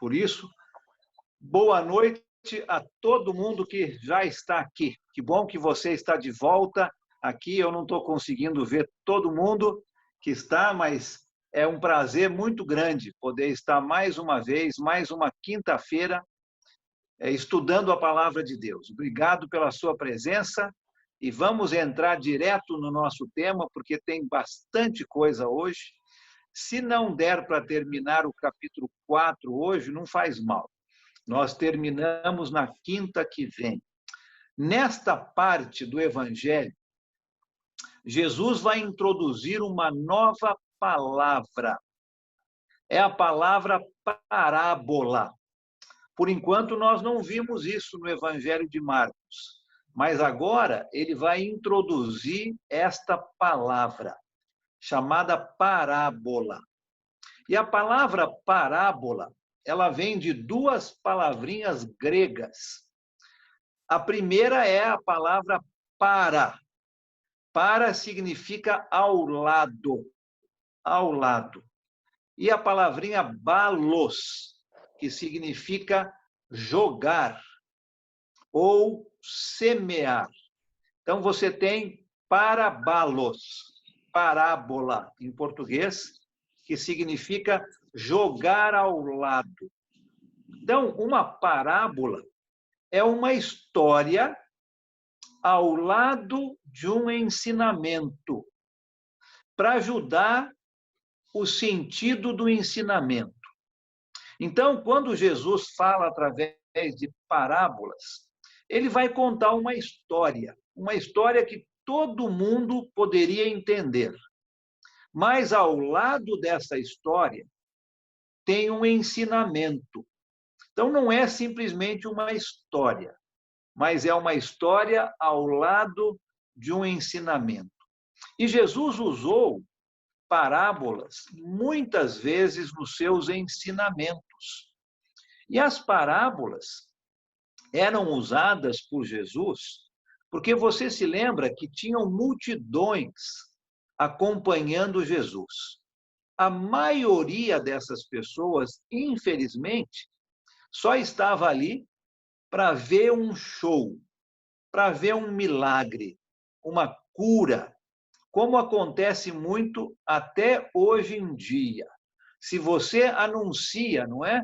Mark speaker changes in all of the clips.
Speaker 1: Por isso, boa noite a todo mundo que já está aqui. Que bom que você está de volta aqui. Eu não estou conseguindo ver todo mundo que está, mas é um prazer muito grande poder estar mais uma vez, mais uma quinta-feira, estudando a palavra de Deus. Obrigado pela sua presença e vamos entrar direto no nosso tema, porque tem bastante coisa hoje. Se não der para terminar o capítulo 4 hoje, não faz mal. Nós terminamos na quinta que vem. Nesta parte do Evangelho, Jesus vai introduzir uma nova palavra. É a palavra parábola. Por enquanto, nós não vimos isso no Evangelho de Marcos, mas agora ele vai introduzir esta palavra, chamada parábola. E a palavra parábola, ela vem de duas palavrinhas gregas. A primeira é a palavra para. Para significa ao lado, ao lado. E a palavrinha balos, que significa jogar ou semear. Então, você tem parabalos, parábola em português, que significa jogar ao lado. Então, uma parábola é uma história ao lado de um ensinamento, para ajudar o sentido do ensinamento. Então, quando Jesus fala através de parábolas, ele vai contar uma história que todo mundo poderia entender. Mas ao lado dessa história tem um ensinamento. Então, não é simplesmente uma história, mas é uma história ao lado de um ensinamento. E Jesus usou parábolas muitas vezes nos seus ensinamentos. E as parábolas eram usadas por Jesus porque você se lembra que tinham multidões acompanhando Jesus. A maioria dessas pessoas, infelizmente, só estava ali para ver um show, para ver um milagre, uma cura, como acontece muito até hoje em dia. Se você anuncia, não é?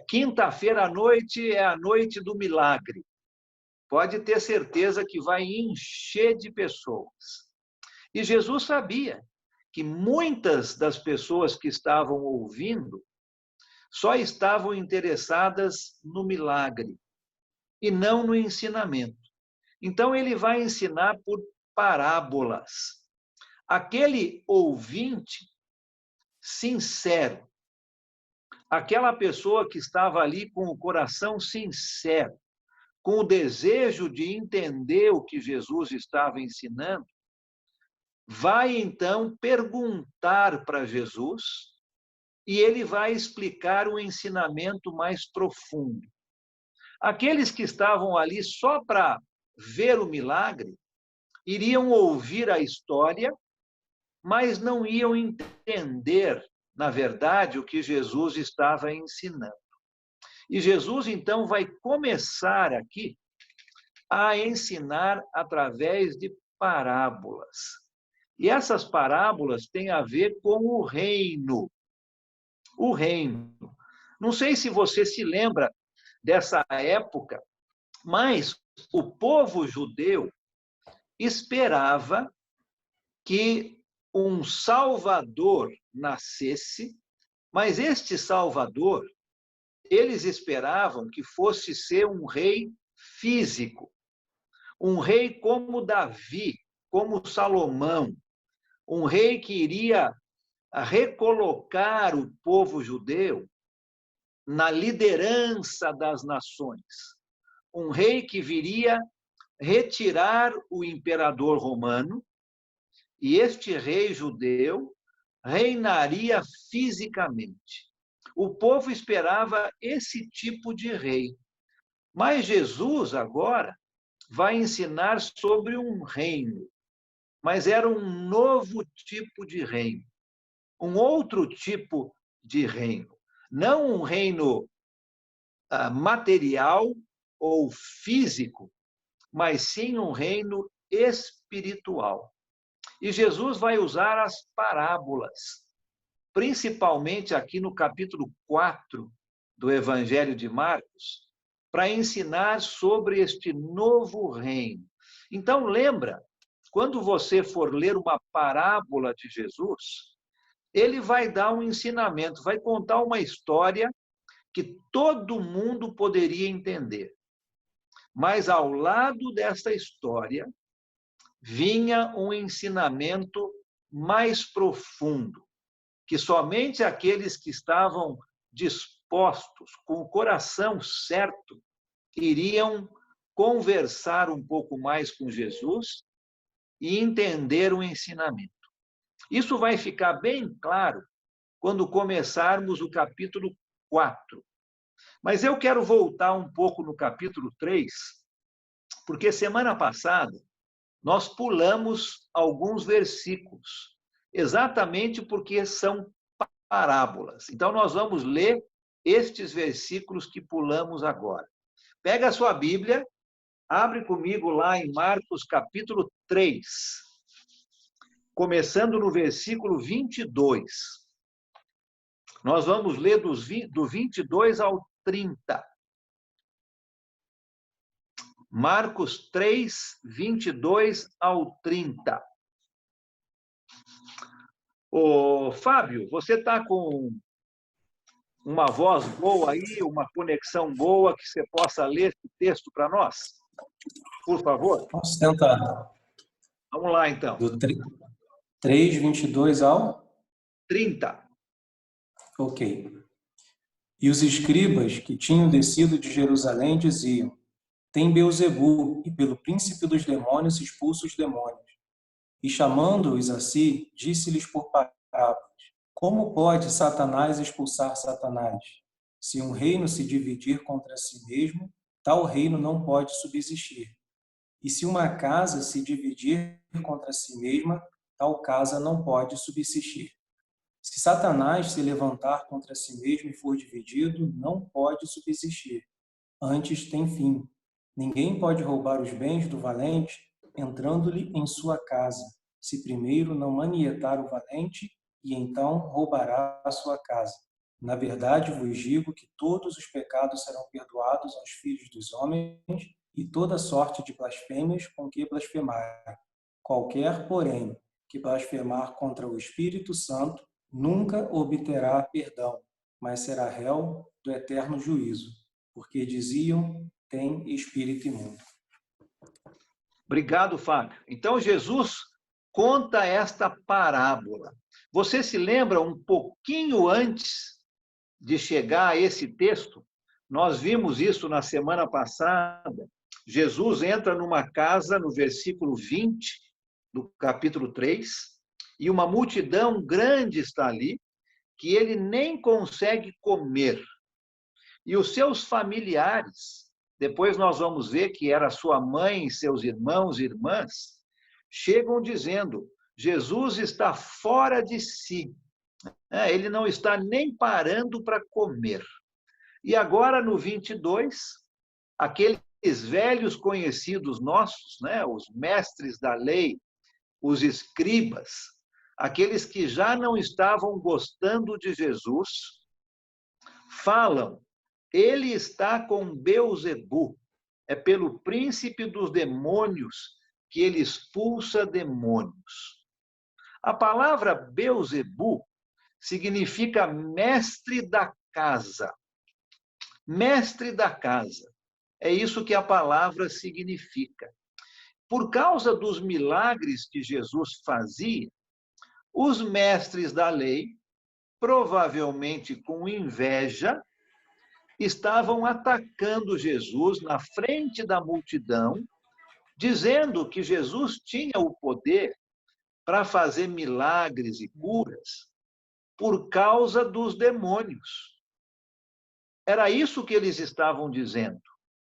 Speaker 1: Quinta-feira à noite é a noite do milagre. Pode ter certeza que vai encher de pessoas. E Jesus sabia que muitas das pessoas que estavam ouvindo só estavam interessadas no milagre e não no ensinamento. Então, ele vai ensinar por parábolas. Aquele ouvinte sincero, aquela pessoa que estava ali com o coração sincero, com o desejo de entender o que Jesus estava ensinando, vai então perguntar para Jesus e ele vai explicar um ensinamento mais profundo. Aqueles que estavam ali só para ver o milagre, iriam ouvir a história, mas não iam entender, na verdade, o que Jesus estava ensinando. E Jesus, então, vai começar aqui a ensinar através de parábolas. E essas parábolas têm a ver com o reino. O reino. Não sei se você se lembra dessa época, mas o povo judeu esperava que um Salvador nascesse, mas este Salvador, eles esperavam que fosse ser um rei físico, um rei como Davi, como Salomão, um rei que iria recolocar o povo judeu na liderança das nações, um rei que viria retirar o imperador romano, e este rei judeu reinaria fisicamente. O povo esperava esse tipo de rei. Mas Jesus agora vai ensinar sobre um reino, mas era um novo tipo de reino, um outro tipo de reino. Não um reino material ou físico, mas sim um reino espiritual. E Jesus vai usar as parábolas, principalmente aqui no capítulo 4 do Evangelho de Marcos, para ensinar sobre este novo reino. Então, lembra, quando você for ler uma parábola de Jesus, ele vai dar um ensinamento, vai contar uma história que todo mundo poderia entender. Mas ao lado desta história, vinha um ensinamento mais profundo, que somente aqueles que estavam dispostos, com o coração certo, iriam conversar um pouco mais com Jesus e entender o ensinamento. Isso vai ficar bem claro quando começarmos o capítulo 4. Mas eu quero voltar um pouco no capítulo 3, porque semana passada nós pulamos alguns versículos, exatamente porque são parábolas. Então, nós vamos ler estes versículos que pulamos agora. Pega a sua Bíblia, abre comigo lá em Marcos, capítulo 3, começando no versículo 22. Nós vamos ler do 22 ao 30. Marcos 3, 22 ao 30. Ô, Fábio, você está com uma voz boa aí, uma conexão boa, que você possa ler esse texto para nós? Por favor.
Speaker 2: Posso tentar.
Speaker 1: Vamos lá, então.
Speaker 2: Do 3, 22 ao?
Speaker 1: 30.
Speaker 2: Ok. E os escribas que tinham descido de Jerusalém diziam: tem Beelzebu, e pelo príncipe dos demônios expulsa os demônios. E chamando-os a si, disse-lhes por parábolas: como pode Satanás expulsar Satanás? Se um reino se dividir contra si mesmo, tal reino não pode subsistir. E se uma casa se dividir contra si mesma, tal casa não pode subsistir. Se Satanás se levantar contra si mesmo e for dividido, não pode subsistir. Antes tem fim. Ninguém pode roubar os bens do valente, entrando-lhe em sua casa, se primeiro não manietar o valente, e então roubará a sua casa. Na verdade, vos digo que todos os pecados serão perdoados aos filhos dos homens, e toda sorte de blasfêmias com que blasfemar. Qualquer, porém, que blasfemar contra o Espírito Santo, nunca obterá perdão, mas será réu do eterno juízo, porque diziam: tem espírito imundo.
Speaker 1: Obrigado, Fábio. Então, Jesus conta esta parábola. Você se lembra um pouquinho antes de chegar a esse texto? Nós vimos isso na semana passada. Jesus entra numa casa, no versículo 20 do capítulo 3, e uma multidão grande está ali, que ele nem consegue comer. E os seus familiares, depois nós vamos ver que era sua mãe, seus irmãos e irmãs, chegam dizendo: Jesus está fora de si. Ele não está nem parando para comer. E agora, no 22, aqueles velhos conhecidos nossos, os mestres da lei, os escribas, aqueles que já não estavam gostando de Jesus, falam: ele está com Beelzebu, é pelo príncipe dos demônios que ele expulsa demônios. A palavra Beelzebu significa mestre da casa. Mestre da casa. É isso que a palavra significa. Por causa dos milagres que Jesus fazia, os mestres da lei, provavelmente com inveja, estavam atacando Jesus na frente da multidão, dizendo que Jesus tinha o poder para fazer milagres e curas por causa dos demônios. Era isso que eles estavam dizendo,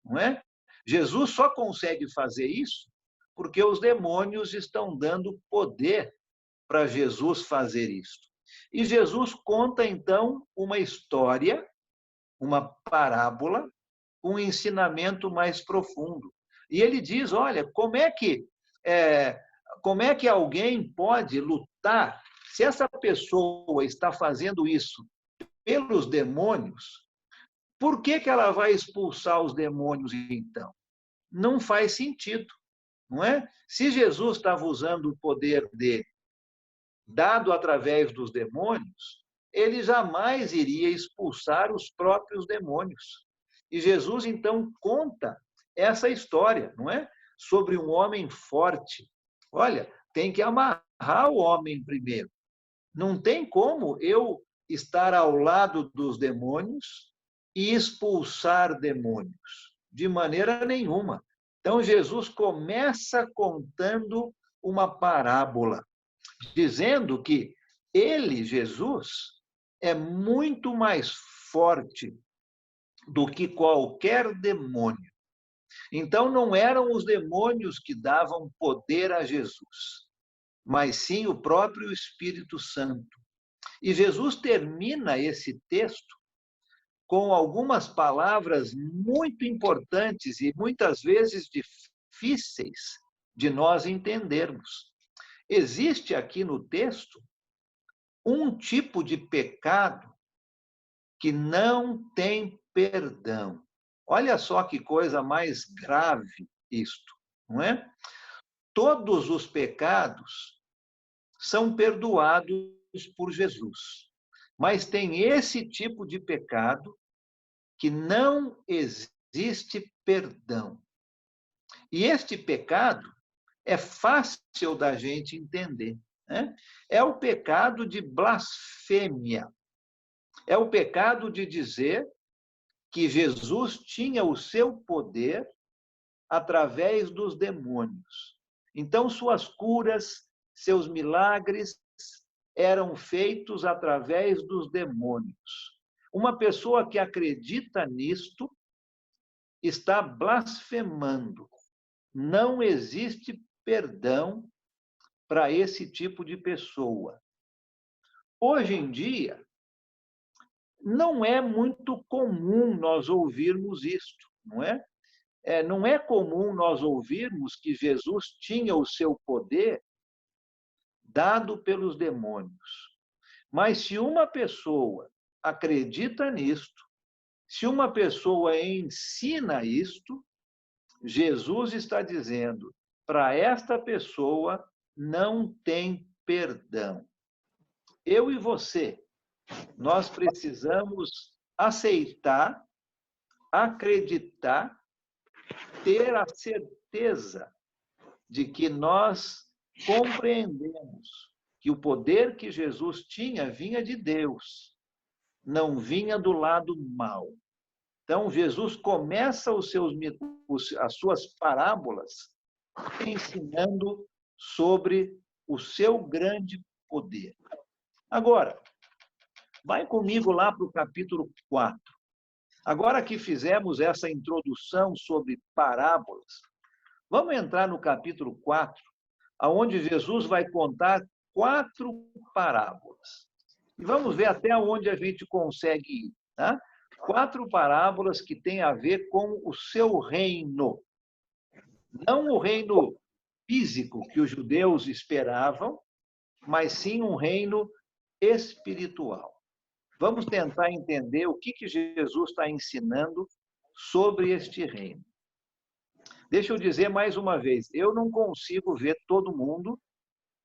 Speaker 1: não é? Jesus só consegue fazer isso porque os demônios estão dando poder para Jesus fazer isso. E Jesus conta, então, uma história, uma parábola, um ensinamento mais profundo. E ele diz, olha, como é que alguém pode lutar se essa pessoa está fazendo isso pelos demônios? Por que ela vai expulsar os demônios, então? Não faz sentido, não é? Se Jesus estava usando o poder dele, dado através dos demônios, ele jamais iria expulsar os próprios demônios. E Jesus, então, conta essa história, não é? Sobre um homem forte. Olha, tem que amarrar o homem primeiro. Não tem como eu estar ao lado dos demônios e expulsar demônios, de maneira nenhuma. Então, Jesus começa contando uma parábola, dizendo que ele, Jesus, é muito mais forte do que qualquer demônio. Então, não eram os demônios que davam poder a Jesus, mas sim o próprio Espírito Santo. E Jesus termina esse texto com algumas palavras muito importantes e muitas vezes difíceis de nós entendermos. Existe aqui no texto um tipo de pecado que não tem perdão. Olha só que coisa mais grave isto, não é? Todos os pecados são perdoados por Jesus, mas tem esse tipo de pecado que não existe perdão. E este pecado é fácil da gente entender, né? É o pecado de blasfêmia. É o pecado de dizer que Jesus tinha o seu poder através dos demônios. Então, suas curas, seus milagres eram feitos através dos demônios. Uma pessoa que acredita nisto está blasfemando. Não existe perdão para esse tipo de pessoa. Hoje em dia, não é muito comum nós ouvirmos isto, não é? Não é comum nós ouvirmos que Jesus tinha o seu poder dado pelos demônios. Mas se uma pessoa acredita nisto, se uma pessoa ensina isto, Jesus está dizendo, para esta pessoa não tem perdão. Eu e você, nós precisamos aceitar, acreditar, ter a certeza de que nós compreendemos que o poder que Jesus tinha vinha de Deus, não vinha do lado mal. Então, Jesus começa as suas parábolas ensinando sobre o seu grande poder. Agora, vai comigo lá para o capítulo 4. Agora que fizemos essa introdução sobre parábolas, vamos entrar no capítulo 4, onde Jesus vai contar 4 parábolas. E vamos ver até onde a gente consegue ir. Tá? 4 parábolas que têm a ver com o seu reino. Não o reino físico que os judeus esperavam, mas sim um reino espiritual. Vamos tentar entender o que Jesus está ensinando sobre este reino. Deixa eu dizer mais uma vez, eu não consigo ver todo mundo.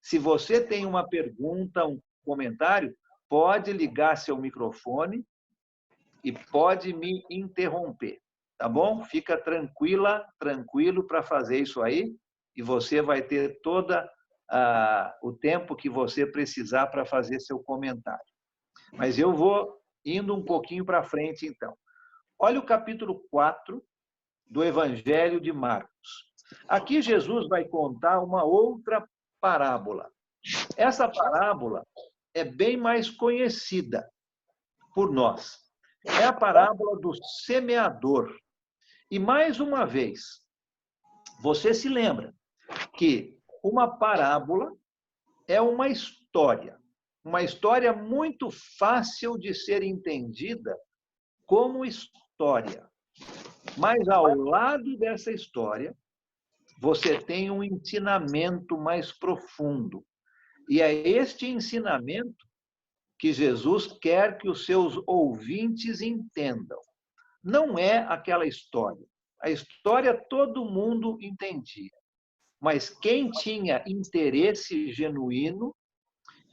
Speaker 1: Se você tem uma pergunta, um comentário, pode ligar seu microfone e pode me interromper, tá bom? Fica tranquilo para fazer isso aí, e você vai ter todo o tempo que você precisar para fazer seu comentário. Mas eu vou indo um pouquinho para frente, então. Olha o capítulo 4 do Evangelho de Marcos. Aqui Jesus vai contar uma outra parábola. Essa parábola é bem mais conhecida por nós. É a parábola do semeador. E, mais uma vez, você se lembra que uma parábola é uma história. uma história muito fácil de ser entendida como história. Mas ao lado dessa história, você tem um ensinamento mais profundo. E é este ensinamento que Jesus quer que os seus ouvintes entendam. Não é aquela história. A história todo mundo entendia. Mas quem tinha interesse genuíno,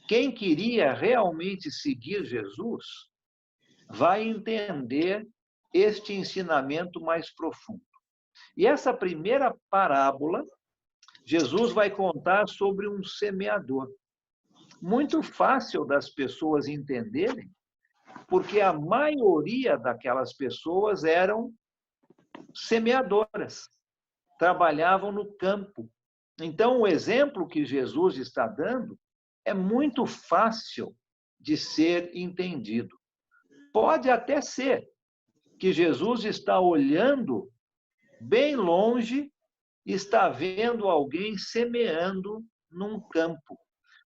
Speaker 1: quem queria realmente seguir Jesus, vai entender este ensinamento mais profundo. E essa primeira parábola, Jesus vai contar sobre um semeador. Muito fácil das pessoas entenderem, porque a maioria daquelas pessoas eram semeadoras, trabalhavam no campo. Então, o exemplo que Jesus está dando é muito fácil de ser entendido. Pode até ser que Jesus está olhando bem longe e está vendo alguém semeando num campo.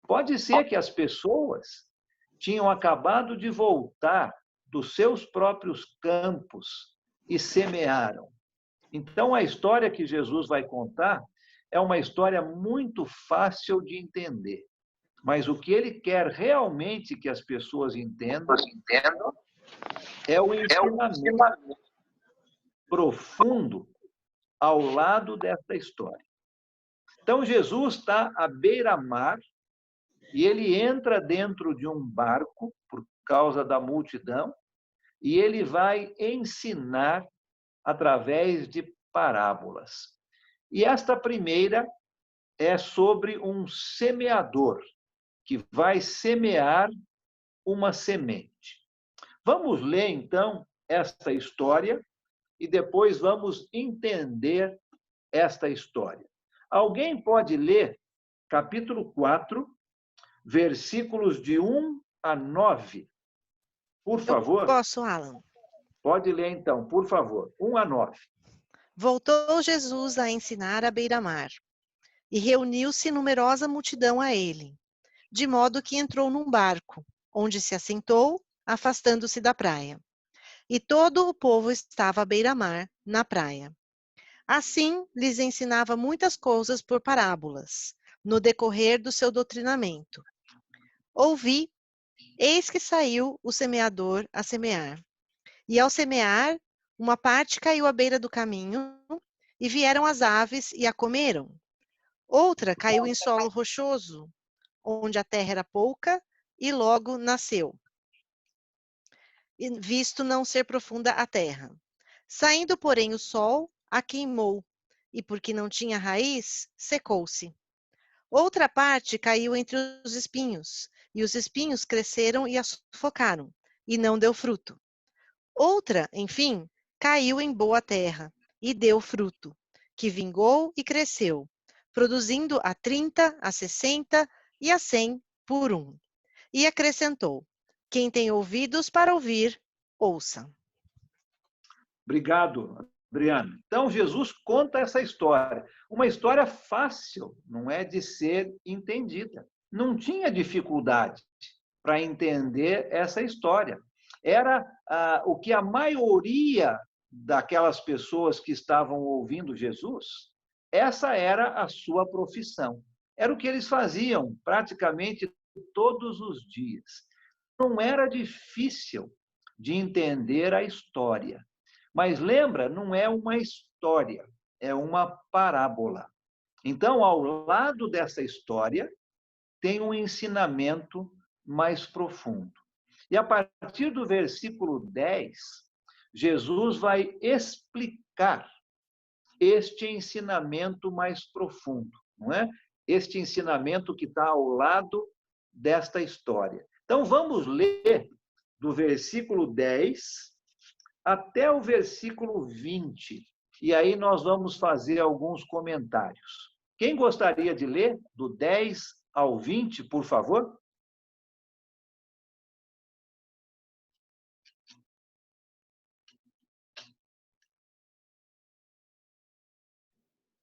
Speaker 1: Pode ser que as pessoas tinham acabado de voltar dos seus próprios campos e semearam. Então, a história que Jesus vai contar é uma história muito fácil de entender. Mas o que ele quer realmente que as pessoas entendam é o ensinamento profundo ao lado dessa história. Então, Jesus está à beira-mar e ele entra dentro de um barco por causa da multidão e ele vai ensinar através de parábolas. E esta primeira é sobre um semeador que vai semear uma semente. Vamos ler, então, esta história e depois vamos entender esta história. Alguém pode ler capítulo 4, versículos de 1 a 9, por favor?
Speaker 3: Eu posso, Alan.
Speaker 1: Pode ler, então, por favor, 1 a 9.
Speaker 3: Voltou Jesus a ensinar à beira-mar, e reuniu-se numerosa multidão a ele, de modo que entrou num barco, onde se assentou, afastando-se da praia. E todo o povo estava à beira-mar, na praia. Assim, lhes ensinava muitas coisas por parábolas, no decorrer do seu doutrinamento. Ouvi, eis que saiu o semeador a semear. E ao semear, uma parte caiu à beira do caminho, e vieram as aves e a comeram. Outra caiu em solo rochoso, onde a terra era pouca, e logo nasceu, visto não ser profunda a terra. Saindo, porém, o sol, a queimou, e porque não tinha raiz, secou-se. Outra parte caiu entre os espinhos, e os espinhos cresceram e a sufocaram, e não deu fruto. Outra, enfim, caiu em boa terra, e deu fruto, que vingou e cresceu, produzindo a 30, a 60 e a 100 por um. E acrescentou: quem tem ouvidos para ouvir, ouça.
Speaker 1: Obrigado, Adriano. Então, Jesus conta essa história. Uma história fácil, não é de ser entendida. Não tinha dificuldade para entender essa história. Era o que a maioria daquelas pessoas que estavam ouvindo Jesus, essa era a sua profissão. Era o que eles faziam praticamente todos os dias. Não era difícil de entender a história. Mas lembra, não é uma história, é uma parábola. Então, ao lado dessa história, tem um ensinamento mais profundo. E a partir do versículo 10, Jesus vai explicar este ensinamento mais profundo, não é? Este ensinamento que está ao lado desta história. Então, vamos ler do versículo 10 até o versículo 20. E aí nós vamos fazer alguns comentários. Quem gostaria de ler do 10 ao 20, por favor?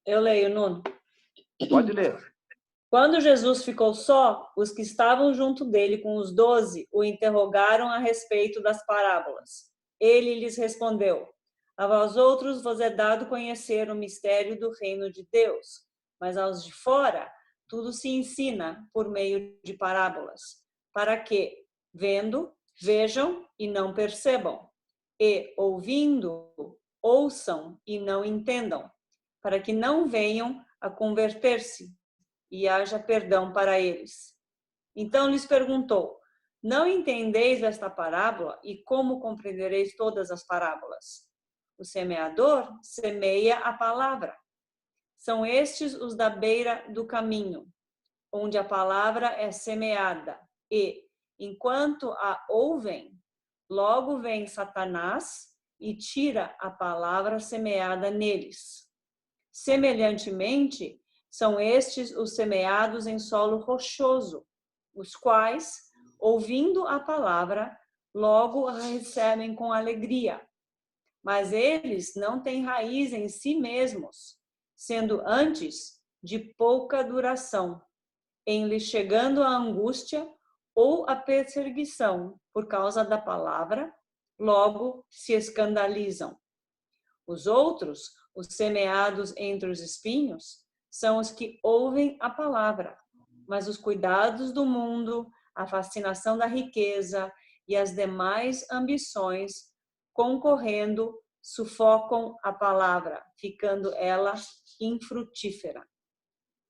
Speaker 4: Eu leio, Nuno.
Speaker 1: Pode ler.
Speaker 4: Quando Jesus ficou só, os que estavam junto dele com os 12 o interrogaram a respeito das parábolas. Ele lhes respondeu: a vós outros vos é dado conhecer o mistério do reino de Deus, mas aos de fora tudo se ensina por meio de parábolas, para que, vendo, vejam e não percebam, e, ouvindo, ouçam e não entendam, para que não venham a converter-se e haja perdão para eles. Então lhes perguntou: não entendeis esta parábola e como compreendereis todas as parábolas? O semeador semeia a palavra. São estes os da beira do caminho, onde a palavra é semeada, e, enquanto a ouvem, logo vem Satanás e tira a palavra semeada neles. Semelhantemente, são estes os semeados em solo rochoso, os quais, ouvindo a palavra, logo a recebem com alegria. Mas eles não têm raiz em si mesmos, sendo antes de pouca duração, em lhes chegando a angústia ou a perseguição por causa da palavra, logo se escandalizam. Os outros, os semeados entre os espinhos, são os que ouvem a palavra, mas os cuidados do mundo, a fascinação da riqueza e as demais ambições, concorrendo, sufocam a palavra, ficando ela infrutífera.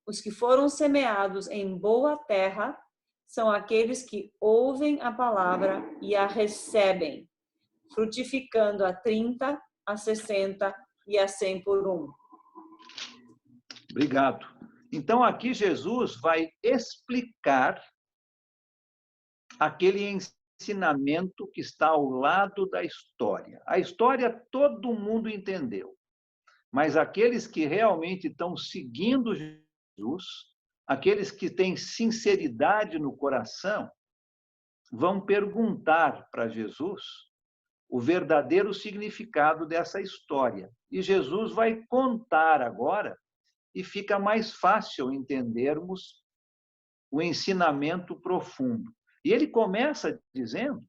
Speaker 4: Os que foram semeados em boa terra são aqueles que ouvem a palavra e a recebem, frutificando a 30, a 60 e a 100 por um.
Speaker 1: Obrigado. Então, aqui Jesus vai explicar aquele ensinamento que está ao lado da história. A história todo mundo entendeu, mas aqueles que realmente estão seguindo Jesus, aqueles que têm sinceridade no coração, vão perguntar para Jesus o verdadeiro significado dessa história. E Jesus vai contar agora, e fica mais fácil entendermos o ensinamento profundo. E ele começa dizendo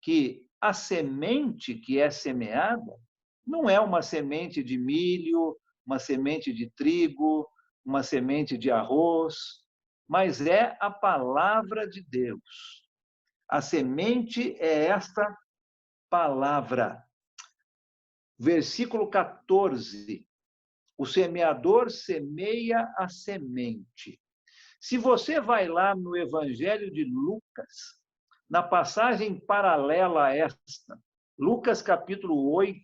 Speaker 1: que a semente que é semeada não é uma semente de milho, uma semente de trigo, uma semente de arroz, mas é a palavra de Deus. A semente é esta palavra. Versículo 14. O semeador semeia a semente. Se você vai lá no Evangelho de Lucas, na passagem paralela a esta, Lucas capítulo 8,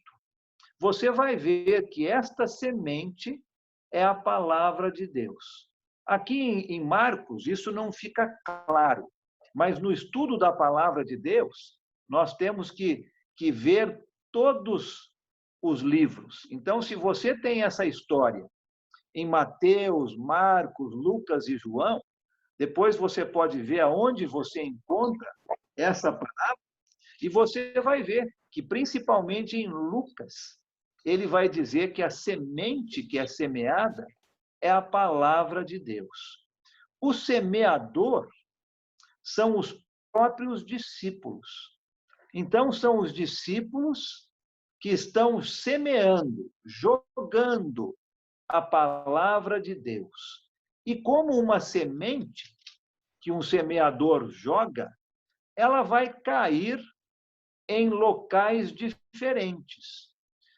Speaker 1: você vai ver que esta semente é a palavra de Deus. Aqui em Marcos, isso não fica claro, mas no estudo da palavra de Deus, nós temos que ver todos os livros. Então, se você tem essa história em Mateus, Marcos, Lucas e João, depois você pode ver aonde você encontra essa palavra, e você vai ver que, principalmente em Lucas, ele vai dizer que a semente que é semeada é a palavra de Deus. O semeador são os próprios discípulos. Então, são os discípulos que estão semeando, jogando a palavra de Deus. E como uma semente que um semeador joga, ela vai cair em locais diferentes.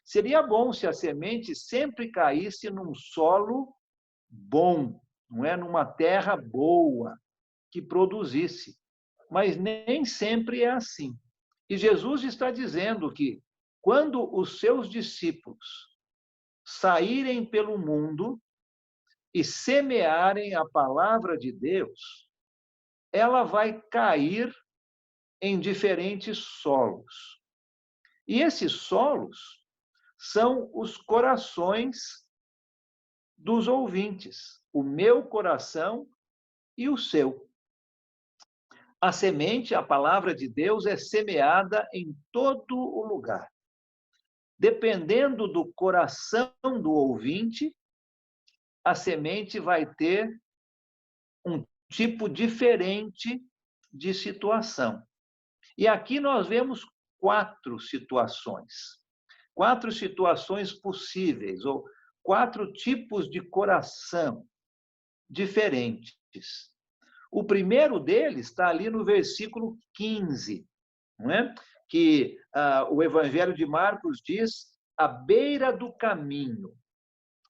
Speaker 1: Seria bom se a semente sempre caísse num solo bom, não é? Numa terra boa, que produzisse. Mas nem sempre é assim. E Jesus está dizendo que, quando os seus discípulos saírem pelo mundo e semearem a palavra de Deus, ela vai cair em diferentes solos. E esses solos são os corações dos ouvintes, o meu coração e o seu. A semente, a palavra de Deus, é semeada em todo o lugar. Dependendo do coração do ouvinte, a semente vai ter um tipo diferente de situação. E aqui nós vemos 4 situações. 4 situações possíveis, ou 4 tipos de coração diferentes. O primeiro deles está ali no versículo 15, não é? Que o Evangelho de Marcos diz, à beira do caminho.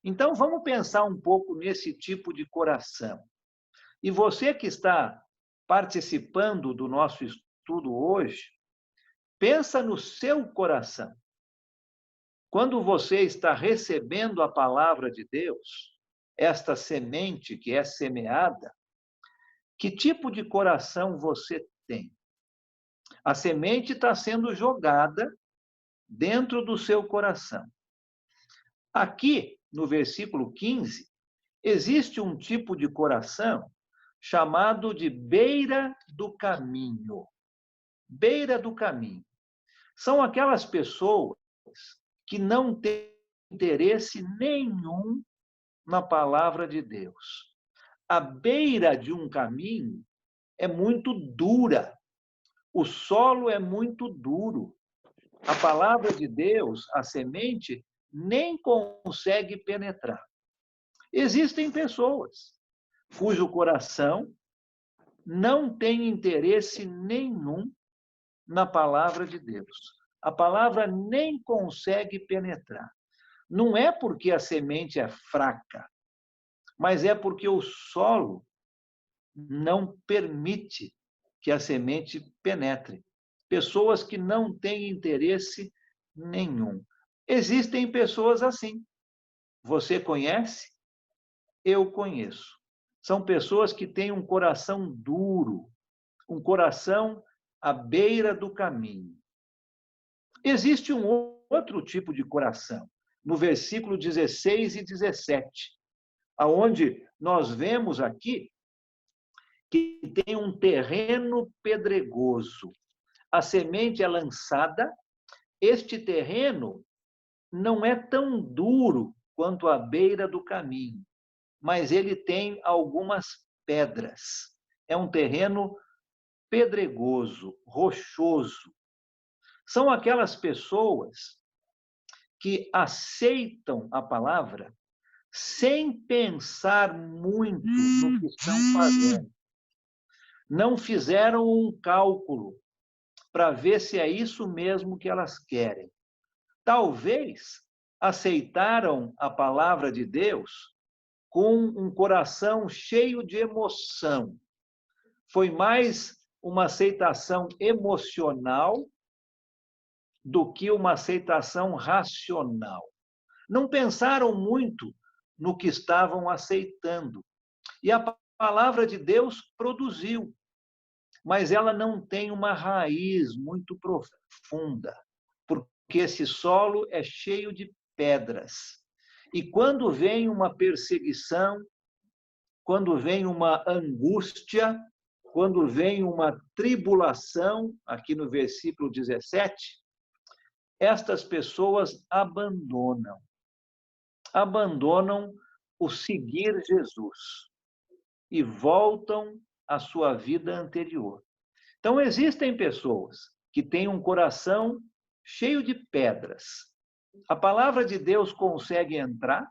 Speaker 1: Então, vamos pensar um pouco nesse tipo de coração. E você que está participando do nosso estudo hoje, pensa no seu coração. Quando você está recebendo a palavra de Deus, esta semente que é semeada, que tipo de coração você tem? A semente está sendo jogada dentro do seu coração. Aqui, no versículo 15, existe um tipo de coração chamado de beira do caminho. Beira do caminho. São aquelas pessoas que não têm interesse nenhum na palavra de Deus. A beira de um caminho é muito dura. O solo é muito duro. A palavra de Deus, a semente, nem consegue penetrar. Existem pessoas cujo coração não tem interesse nenhum na palavra de Deus. A palavra nem consegue penetrar. Não é porque a semente é fraca, mas é porque o solo não permite que a semente penetre. Pessoas que não têm interesse nenhum. Existem pessoas assim. Você conhece? Eu conheço. São pessoas que têm um coração duro, um coração à beira do caminho. Existe um outro tipo de coração, no versículo 16 e 17, aonde nós vemos aqui que tem um terreno pedregoso. A semente é lançada, este terreno não é tão duro quanto a beira do caminho, mas ele tem algumas pedras. É um terreno pedregoso, rochoso. São aquelas pessoas que aceitam a palavra sem pensar muito no que estão fazendo. Não fizeram um cálculo para ver se é isso mesmo que elas querem. Talvez aceitaram a palavra de Deus com um coração cheio de emoção. Foi mais uma aceitação emocional do que uma aceitação racional. Não pensaram muito no que estavam aceitando. E a palavra de Deus produziu, mas ela não tem uma raiz muito profunda, porque esse solo é cheio de pedras. E quando vem uma perseguição, quando vem uma angústia, quando vem uma tribulação, aqui no versículo 17, estas pessoas abandonam o seguir Jesus e voltam à sua vida anterior. Então, existem pessoas que têm um coração cheio de pedras. A palavra de Deus consegue entrar,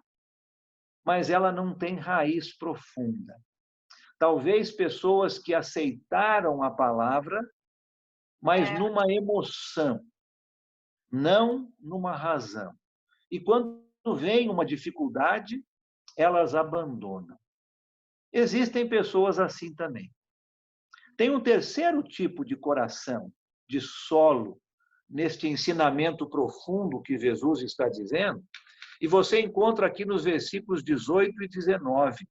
Speaker 1: mas ela não tem raiz profunda. Talvez pessoas que aceitaram a palavra, mas numa emoção, não numa razão. E quando vem uma dificuldade, elas abandonam. Existem pessoas assim também. Tem um terceiro tipo de coração, de solo, neste ensinamento profundo que Jesus está dizendo, e você encontra aqui nos versículos 18 e 19.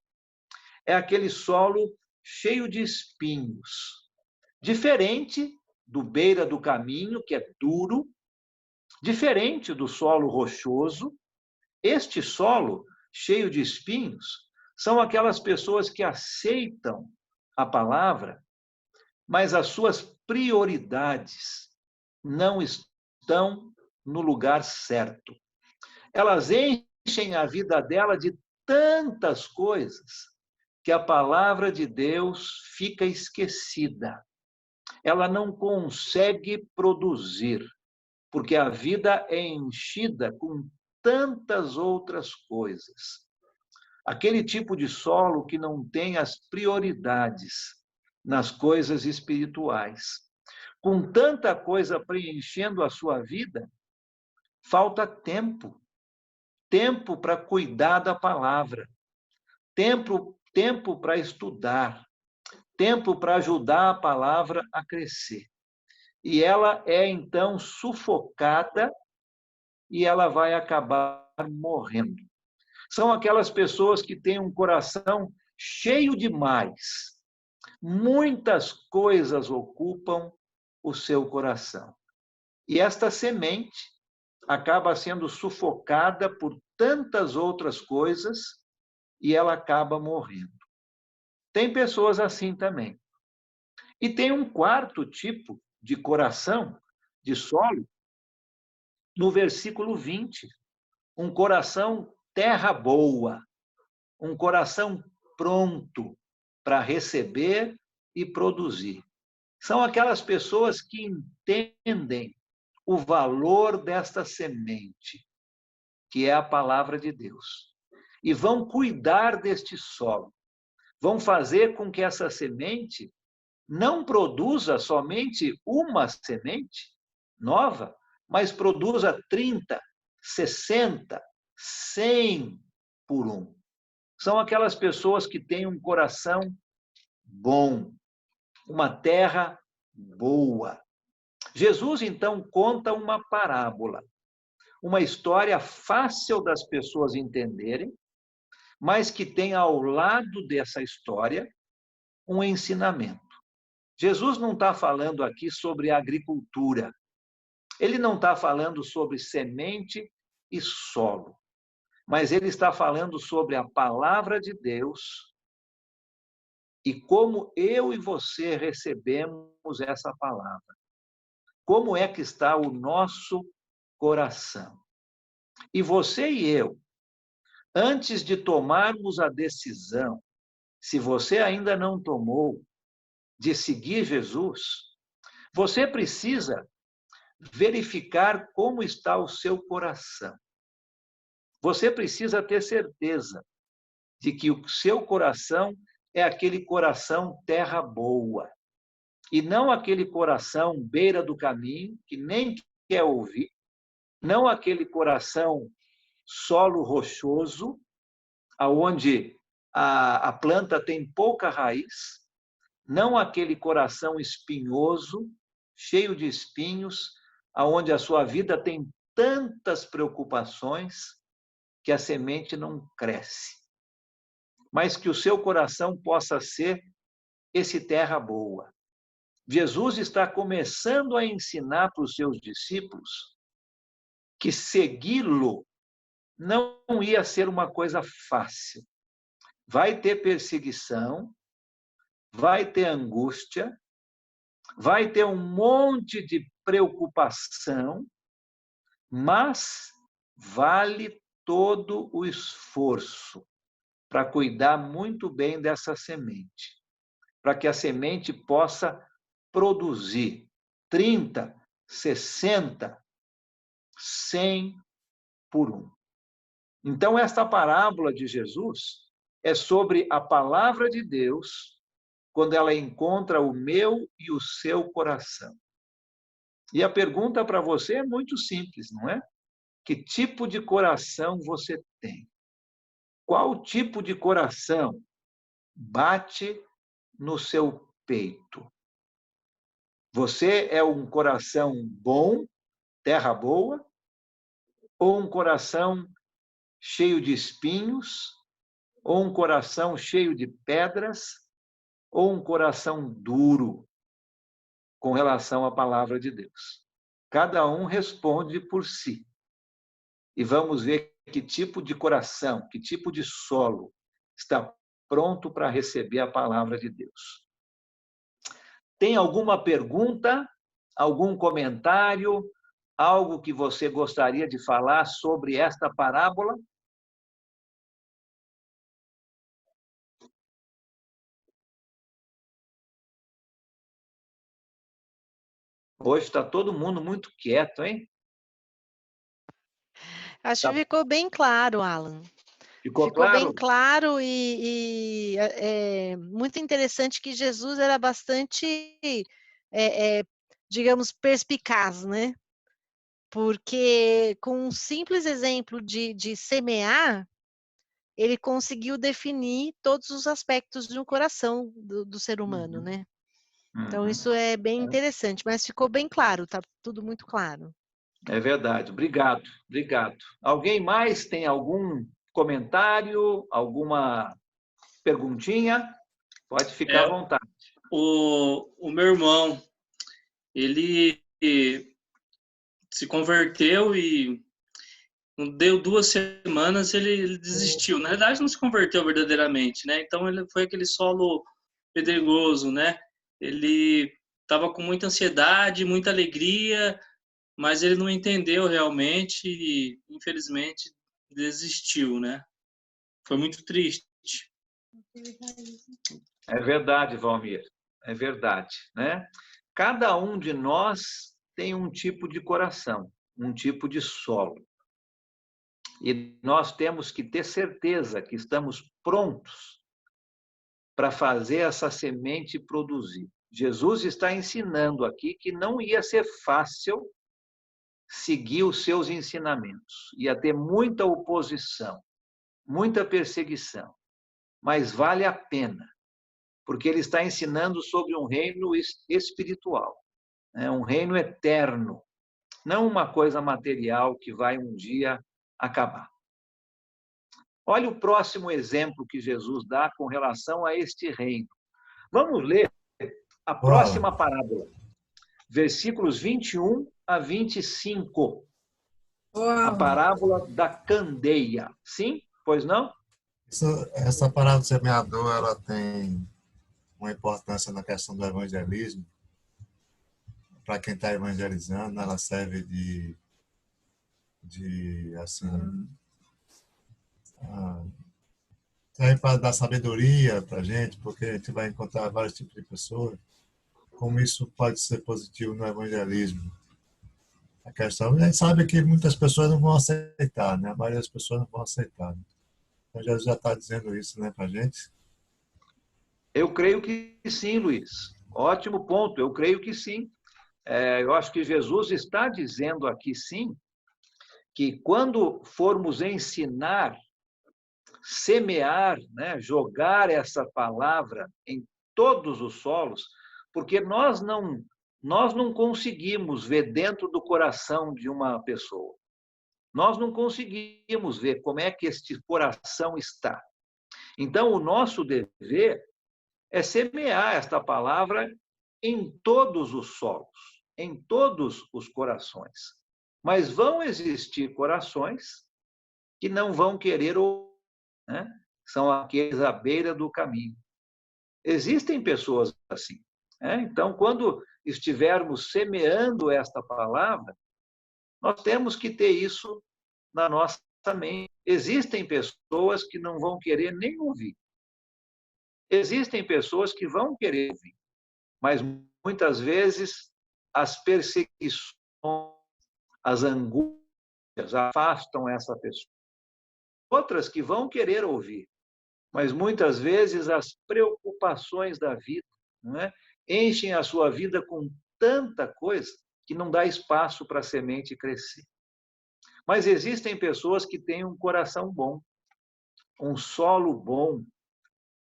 Speaker 1: É aquele solo cheio de espinhos, diferente do beira do caminho, que é duro, diferente do solo rochoso. Este solo cheio de espinhos são aquelas pessoas que aceitam a palavra, mas as suas prioridades não estão no lugar certo. Elas enchem a vida dela de tantas coisas que a palavra de Deus fica esquecida. Ela não consegue produzir, porque a vida é enchida com tantas outras coisas. Aquele tipo de solo que não tem as prioridades nas coisas espirituais. Com tanta coisa preenchendo a sua vida, falta tempo. Tempo para cuidar da palavra. Tempo para estudar. Tempo para ajudar a palavra a crescer. E ela é, então, sufocada e ela vai acabar morrendo. São aquelas pessoas que têm um coração cheio demais. Muitas coisas ocupam o seu coração. E esta semente acaba sendo sufocada por tantas outras coisas e ela acaba morrendo. Tem pessoas assim também. E tem um quarto tipo de coração, de solo, no versículo 20. Um coração terra boa, um coração pronto para receber e produzir. São aquelas pessoas que entendem o valor desta semente, que é a palavra de Deus, e vão cuidar deste solo, vão fazer com que essa semente não produza somente uma semente nova, mas produza 30, 60, 100 por um. São aquelas pessoas que têm um coração bom, uma terra boa. Jesus, então, conta uma parábola, uma história fácil das pessoas entenderem, mas que tem ao lado dessa história um ensinamento. Jesus não está falando aqui sobre agricultura. Ele não está falando sobre semente e solo. Mas ele está falando sobre a palavra de Deus e como eu e você recebemos essa palavra. Como é que está o nosso coração? E você e eu, antes de tomarmos a decisão, se você ainda não tomou, de seguir Jesus, você precisa verificar como está o seu coração. Você precisa ter certeza de que o seu coração é aquele coração terra boa, e não aquele coração beira do caminho, que nem quer ouvir, não aquele coração solo rochoso, aonde a planta tem pouca raiz, não aquele coração espinhoso, cheio de espinhos, aonde a sua vida tem tantas preocupações que a semente não cresce. Mas que o seu coração possa ser esse terra boa. Jesus está começando a ensinar para os seus discípulos que segui-lo não ia ser uma coisa fácil. Vai ter perseguição, vai ter angústia, vai ter um monte de preocupação, mas vale todo o esforço para cuidar muito bem dessa semente, para que a semente possa produzir 30, 60, 100 por um. Então, esta parábola de Jesus é sobre a palavra de Deus, quando ela encontra o meu e o seu coração. E a pergunta para você é muito simples, não é? Que tipo de coração você tem? Qual tipo de coração bate no seu peito? Você é um coração bom, terra boa, ou um coração cheio de espinhos, ou um coração cheio de pedras, ou um coração duro com relação à palavra de Deus? Cada um responde por si. E vamos ver que tipo de coração, que tipo de solo está pronto para receber a palavra de Deus. Tem alguma pergunta, algum comentário, algo que você gostaria de falar sobre esta parábola? Hoje está todo mundo muito quieto, hein?
Speaker 3: Acho que ficou bem claro, Alan.
Speaker 1: Ficou
Speaker 3: Ficou bem
Speaker 1: claro?
Speaker 3: claro e é muito interessante que Jesus era bastante, digamos, perspicaz, né? Porque com um simples exemplo de semear, ele conseguiu definir todos os aspectos de um coração do ser humano,
Speaker 1: Uhum,
Speaker 3: né? Então,
Speaker 1: uhum.
Speaker 3: isso é bem interessante, mas ficou bem claro, tá tudo muito claro.
Speaker 1: É verdade. Obrigado, obrigado. Alguém mais tem algum comentário, alguma perguntinha? Pode ficar à
Speaker 5: É,
Speaker 1: vontade.
Speaker 5: o meu irmão, ele se converteu e não deu 2 semanas, ele desistiu. Na verdade, não se converteu verdadeiramente, né? Então, ele foi aquele solo pedregoso, né? Ele estava com muita ansiedade, muita alegria, mas ele não entendeu realmente e, infelizmente, desistiu, né? Foi muito triste.
Speaker 1: É verdade, Valmir. É verdade, né? Cada um de nós tem um tipo de coração, um tipo de solo. E nós temos que ter certeza que estamos prontos para fazer essa semente produzir. Jesus está ensinando aqui que não ia ser fácil seguir os seus ensinamentos. Ia ter muita oposição, muita perseguição, mas vale a pena, porque ele está ensinando sobre um reino espiritual, né? Um reino eterno, não uma coisa material que vai um dia acabar. Olha o próximo exemplo que Jesus dá com relação a este reino. Vamos ler a próxima parábola, versículos 21 a 25. A parábola da candeia. Sim? Pois não?
Speaker 6: Essa parábola do semeador, ela tem uma importância na questão do evangelismo. Para quem está evangelizando, ela serve de assim, serve para dar sabedoria para a gente, porque a gente vai encontrar vários tipos de pessoas. Como isso pode ser positivo no evangelismo? A questão, a gente sabe que muitas pessoas não vão aceitar, né? A maioria das pessoas não vão aceitar. Então, Jesus já está dizendo isso, né, para a gente.
Speaker 1: Eu creio que sim, Luiz. Ótimo ponto, eu creio que sim. Eu acho que Jesus está dizendo aqui, sim, que quando formos ensinar, semear, né, jogar essa palavra em todos os solos, porque nós não conseguimos ver dentro do coração de uma pessoa. Nós não conseguimos ver como é que este coração está. Então, o nosso dever é semear esta palavra em todos os solos, em todos os corações. Mas vão existir corações que não vão querer ouvir, né? São aqueles à beira do caminho. Existem pessoas assim, né? Então, quando estivermos semeando esta palavra, nós temos que ter isso na nossa mente. Existem pessoas que não vão querer nem ouvir. Existem pessoas que vão querer ouvir, mas muitas vezes as perseguições, as angústias afastam essa pessoa. Outras que vão querer ouvir, mas muitas vezes as preocupações da vida, não é? Enchem a sua vida com tanta coisa que não dá espaço para a semente crescer. Mas existem pessoas que têm um coração bom, um solo bom.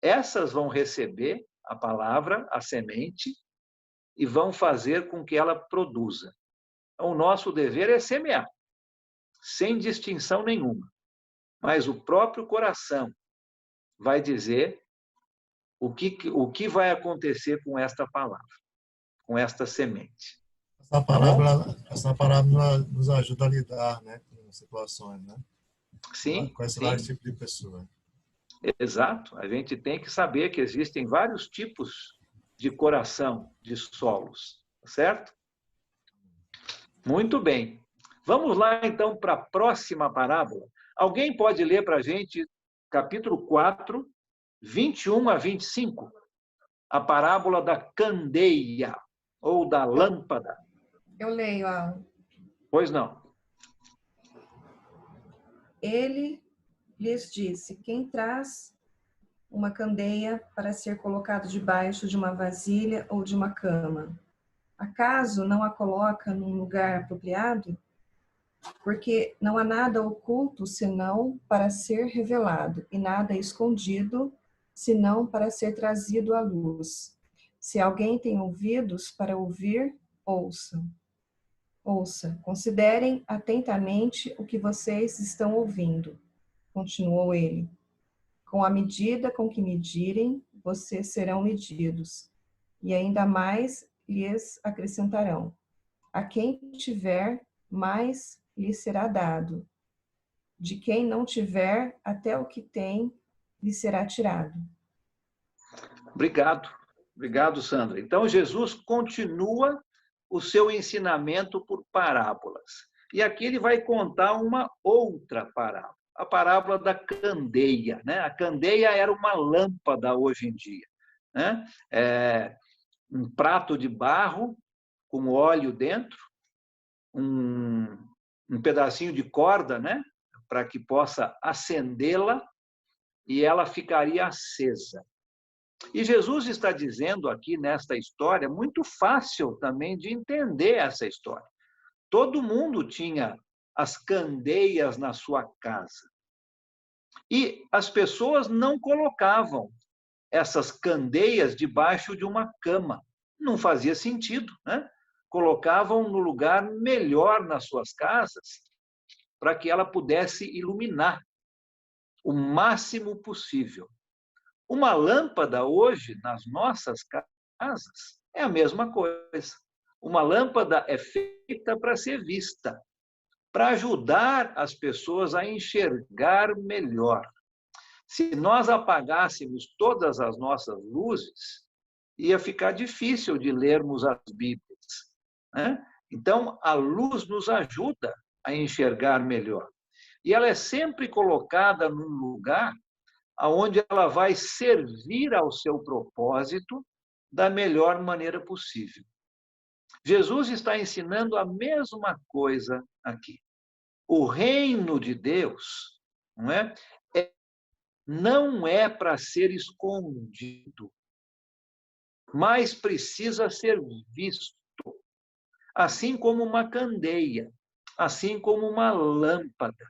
Speaker 1: Essas vão receber a palavra, a semente, e vão fazer com que ela produza. Então, o nosso dever é semear, sem distinção nenhuma. Mas o próprio coração vai dizer o que vai acontecer com esta palavra, com esta semente.
Speaker 6: Essa parábola nos ajuda a lidar, né, com situações, né?
Speaker 1: Sim,
Speaker 6: Com esses
Speaker 1: sim.
Speaker 6: vários tipos de pessoas.
Speaker 1: Exato. A gente tem que saber que existem vários tipos de coração, de solos, certo? Muito bem. Vamos lá, então, para a próxima parábola. Alguém pode ler para a gente capítulo 4, 21 a 25? A parábola da candeia, ou da lâmpada.
Speaker 7: Eu leio, Alan.
Speaker 1: Pois não.
Speaker 7: Ele lhes disse: quem traz uma candeia para ser colocado debaixo de uma vasilha ou de uma cama? Acaso não a coloca num lugar apropriado? Porque não há nada oculto senão para ser revelado, e nada escondido senão para ser trazido à luz. Se alguém tem ouvidos para ouvir, ouça. Ouça, considerem atentamente o que vocês estão ouvindo. Continuou ele. Com a medida com que medirem, vocês serão medidos, e ainda mais lhes acrescentarão. A quem tiver, mais lhe será dado. De quem não tiver, até o que tem lhe será tirado.
Speaker 1: Obrigado. Obrigado, Sandra. Então, Jesus continua o seu ensinamento por parábolas. E aqui ele vai contar uma outra parábola, a parábola da candeia, né? A candeia era uma lâmpada hoje em dia, né? Um prato de barro com óleo dentro, um pedacinho de corda, né? Para que possa acendê-la e ela ficaria acesa. E Jesus está dizendo aqui nesta história, muito fácil também de entender essa história. Todo mundo tinha as candeias na sua casa. E as pessoas não colocavam essas candeias debaixo de uma cama. Não fazia sentido, né? Colocavam no lugar melhor nas suas casas para que ela pudesse iluminar o máximo possível. Uma lâmpada hoje, nas nossas casas, é a mesma coisa. Uma lâmpada é feita para ser vista, para ajudar as pessoas a enxergar melhor. Se nós apagássemos todas as nossas luzes, ia ficar difícil de lermos as Bíblias, né? Então, a luz nos ajuda a enxergar melhor. E ela é sempre colocada num lugar onde ela vai servir ao seu propósito da melhor maneira possível. Jesus está ensinando a mesma coisa aqui. O reino de Deus não é para ser escondido, mas precisa ser visto, assim como uma candeia, assim como uma lâmpada.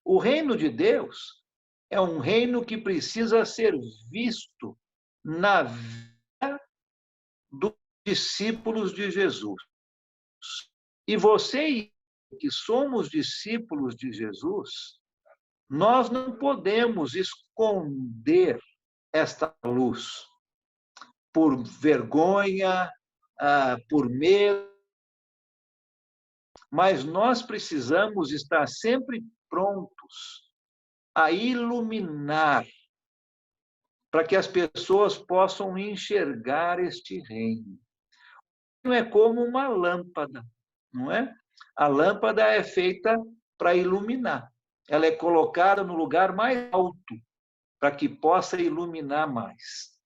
Speaker 1: O reino de Deus é um reino que precisa ser visto na vida dos discípulos de Jesus. E você que somos discípulos de Jesus, nós não podemos esconder esta luz por vergonha, por medo, mas nós precisamos estar sempre prontos a iluminar para que as pessoas possam enxergar este reino. Não é como uma lâmpada, não é? A lâmpada é feita para iluminar. Ela é colocada no lugar mais alto para que possa iluminar mais.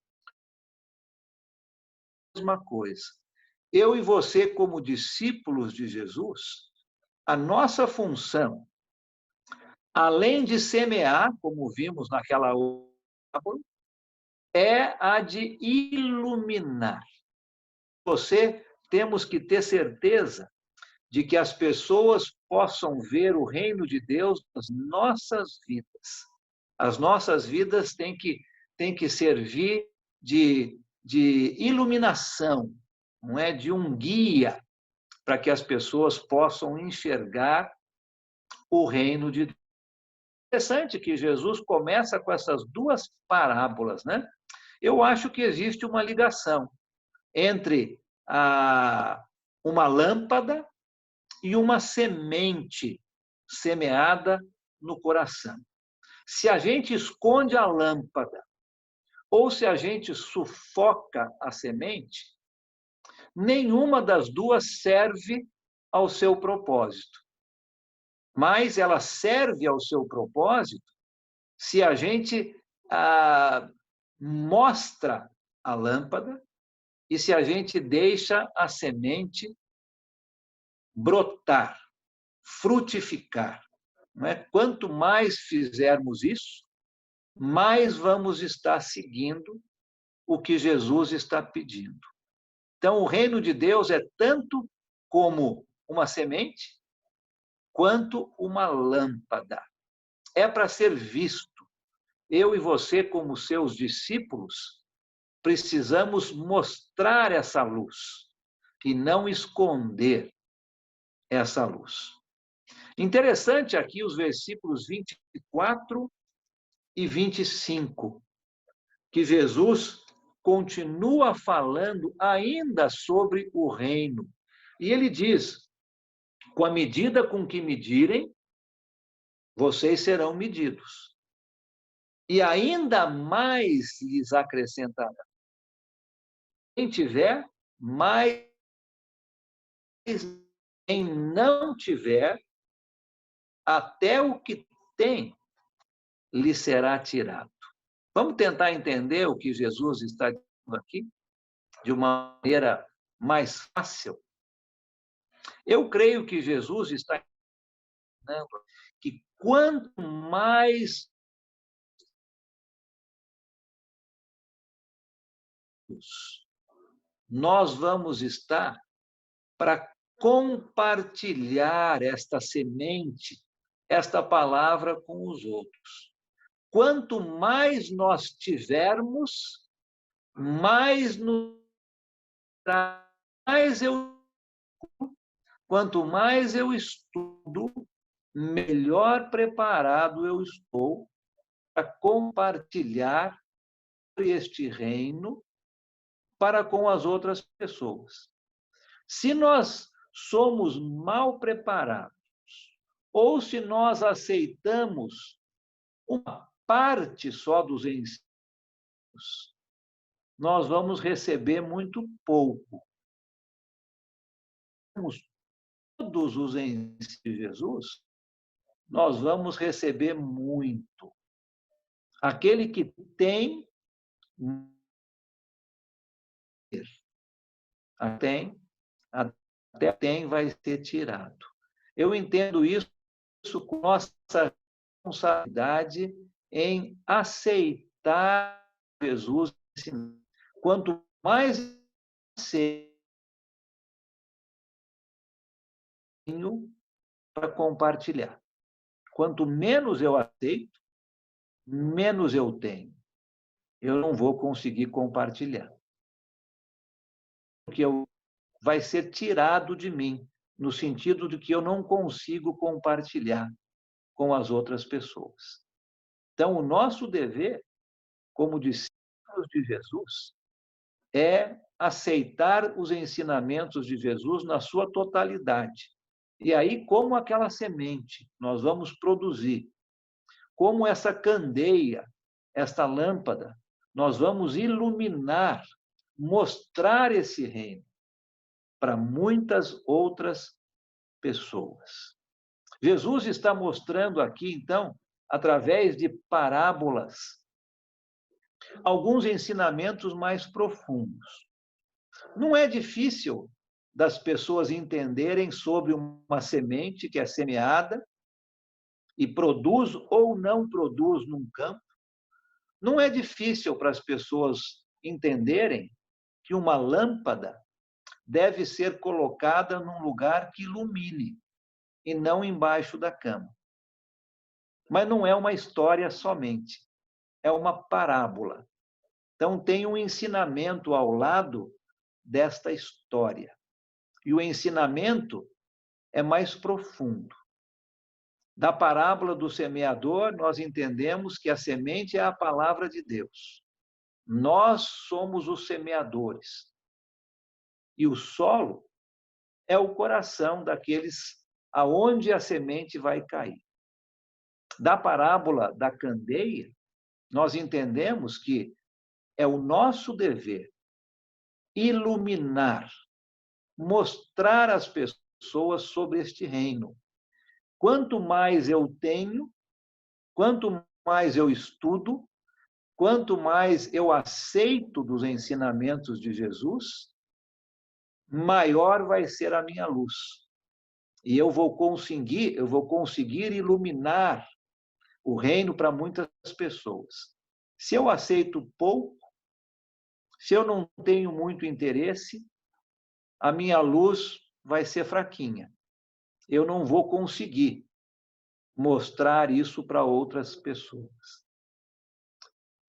Speaker 1: Mesma coisa. Eu e você, como discípulos de Jesus, a nossa função, além de semear, como vimos naquela parábola, é a de iluminar. Você temos que ter certeza de que as pessoas possam ver o reino de Deus nas nossas vidas. As nossas vidas têm que servir de iluminação, não é? De um guia para que as pessoas possam enxergar o reino de Deus. É interessante que Jesus começa com essas duas parábolas, né? Eu acho que existe uma ligação entre uma lâmpada e uma semente semeada no coração. Se a gente esconde a lâmpada ou se a gente sufoca a semente, nenhuma das duas serve ao seu propósito. Mas ela serve ao seu propósito se a gente mostra a lâmpada e se a gente deixa a semente brotar, frutificar. Não é? Quanto mais fizermos isso, mais vamos estar seguindo o que Jesus está pedindo. Então, o reino de Deus é tanto como uma semente, quanto uma lâmpada. É para ser visto. Eu e você, como seus discípulos, precisamos mostrar essa luz e não esconder essa luz. Interessante aqui os versículos 24 e 25, que Jesus continua falando ainda sobre o reino. E ele diz: com a medida com que medirem, vocês serão medidos. E ainda mais lhes acrescentará. Quem tiver, mais. Quem não tiver, até o que tem lhe será tirado. Vamos tentar entender o que Jesus está dizendo aqui de uma maneira mais fácil. Eu creio que Jesus está dizendo que quanto mais nós vamos estar para compartilhar esta semente, esta palavra com os outros. Quanto mais nós tivermos, mais quanto mais eu estudo, melhor preparado eu estou para compartilhar este reino para com as outras pessoas. Se nós somos mal preparados, ou se nós aceitamos uma parte só dos ensinos, nós vamos receber muito pouco. Todos os ensinos de Jesus, nós vamos receber muito. Aquele que tem, até tem vai ser tirado. Eu entendo isso com nossa responsabilidade em aceitar Jesus. Quanto mais tenho para compartilhar. Quanto menos eu aceito, menos eu tenho. Eu não vou conseguir compartilhar. Porque vai ser tirado de mim, no sentido de que eu não consigo compartilhar com as outras pessoas. Então, o nosso dever, como discípulos de Jesus, é aceitar os ensinamentos de Jesus na sua totalidade. E aí, como aquela semente, nós vamos produzir. Como essa candeia, esta lâmpada, nós vamos iluminar, mostrar esse reino para muitas outras pessoas. Jesus está mostrando aqui, então, através de parábolas, alguns ensinamentos mais profundos. Não é difícil das pessoas entenderem sobre uma semente que é semeada e produz ou não produz num campo. Não é difícil para as pessoas entenderem que uma lâmpada deve ser colocada num lugar que ilumine e não embaixo da cama. Mas não é uma história somente, é uma parábola. Então, tem um ensinamento ao lado desta história. E o ensinamento é mais profundo. Da parábola do semeador, nós entendemos que a semente é a palavra de Deus. Nós somos os semeadores. E o solo é o coração daqueles aonde a semente vai cair. Da parábola da candeia, nós entendemos que é o nosso dever iluminar, mostrar às pessoas sobre este reino. Quanto mais eu tenho, quanto mais eu estudo, quanto mais eu aceito dos ensinamentos de Jesus, maior vai ser a minha luz. E eu vou conseguir iluminar o reino para muitas pessoas. Se eu aceito pouco, se eu não tenho muito interesse, a minha luz vai ser fraquinha. Eu não vou conseguir mostrar isso para outras pessoas.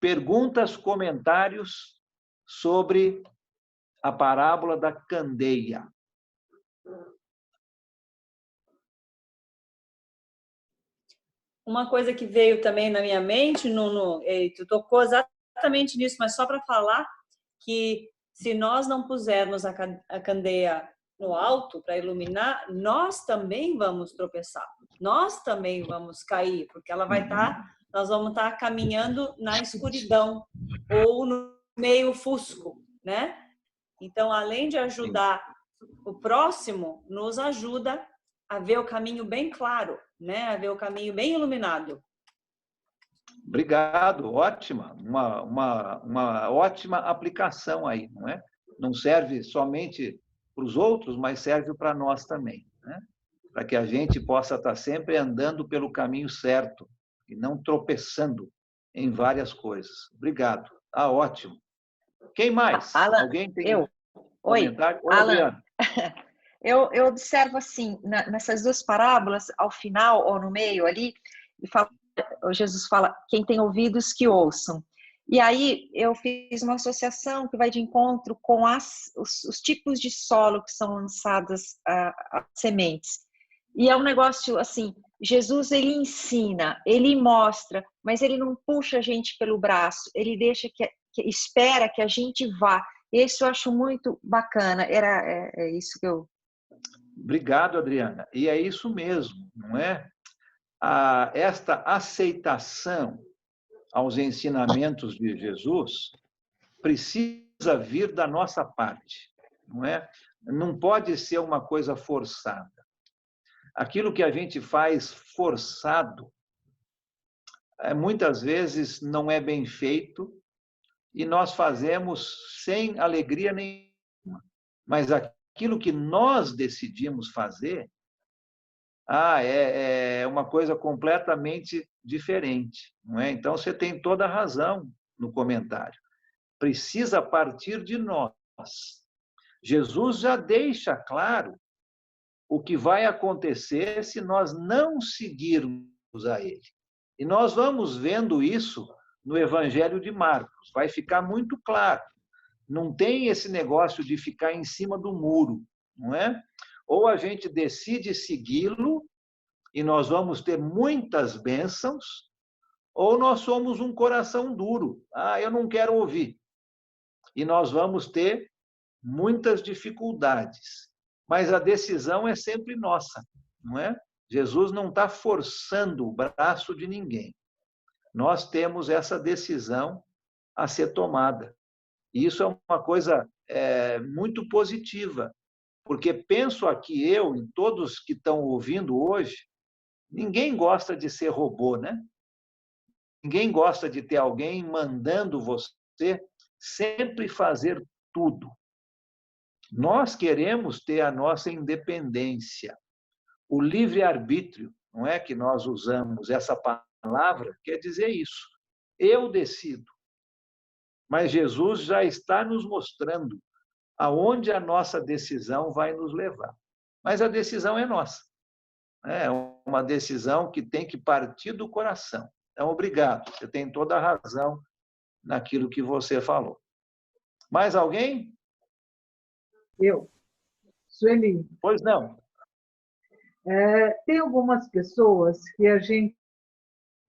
Speaker 1: Perguntas, comentários sobre a parábola da candeia.
Speaker 4: Uma coisa que veio também na minha mente, tu tocou exatamente nisso, mas só para falar que se nós não pusermos a candeia no alto para iluminar, nós também vamos tropeçar, nós também vamos cair, porque ela vai nós vamos estar caminhando na escuridão ou no meio fusco, né? Então, além de ajudar o próximo, nos ajuda a ver o caminho bem claro, né? A ver o caminho bem iluminado.
Speaker 1: Obrigado, ótima, uma ótima aplicação aí, não é? Não serve somente para os outros, mas serve para nós também, né? Para que a gente possa estar sempre andando pelo caminho certo e não tropeçando em várias coisas. Obrigado, tá ótimo. Quem mais?
Speaker 8: Alan,
Speaker 1: Alguém tem
Speaker 8: eu.
Speaker 1: comentário?
Speaker 8: Oi, Alan. Eu observo assim, nessas duas parábolas, ao final ou no meio ali, Jesus fala, quem tem ouvidos que ouçam. E aí eu fiz uma associação que vai de encontro com os tipos de solo que são lançadas as sementes. E é um negócio assim, Jesus ele ensina, ele mostra, mas ele não puxa a gente pelo braço, ele deixa espera que a gente vá. Isso eu acho muito bacana, é isso que eu...
Speaker 1: Obrigado, Adriana. E é isso mesmo, não é? Esta aceitação aos ensinamentos de Jesus precisa vir da nossa parte, não é? Não pode ser uma coisa forçada. Aquilo que a gente faz forçado, muitas vezes não é bem feito e nós fazemos sem alegria nenhuma. Mas aquilo que nós decidimos fazer, é uma coisa completamente diferente, não é? Então, você tem toda a razão no comentário. Precisa partir de nós. Jesus já deixa claro o que vai acontecer se nós não seguirmos a ele. E nós vamos vendo isso no Evangelho de Marcos. Vai ficar muito claro. Não tem esse negócio de ficar em cima do muro, não é? Ou a gente decide segui-lo e nós vamos ter muitas bênçãos, ou nós somos um coração duro. Eu não quero ouvir. E nós vamos ter muitas dificuldades. Mas a decisão é sempre nossa, não é? Jesus não está forçando o braço de ninguém. Nós temos essa decisão a ser tomada. E isso é uma coisa muito positiva, porque penso aqui em todos que estão ouvindo hoje, ninguém gosta de ser robô, né? Ninguém gosta de ter alguém mandando você sempre fazer tudo. Nós queremos ter a nossa independência. O livre-arbítrio, não é que nós usamos essa palavra, quer dizer isso. Eu decido. Mas Jesus já está nos mostrando aonde a nossa decisão vai nos levar. Mas a decisão é nossa. É uma decisão que tem que partir do coração. Então, obrigado. Você tem toda a razão naquilo que você falou. Mais alguém?
Speaker 9: Eu. Sueli.
Speaker 1: Pois não.
Speaker 9: Tem algumas pessoas que a gente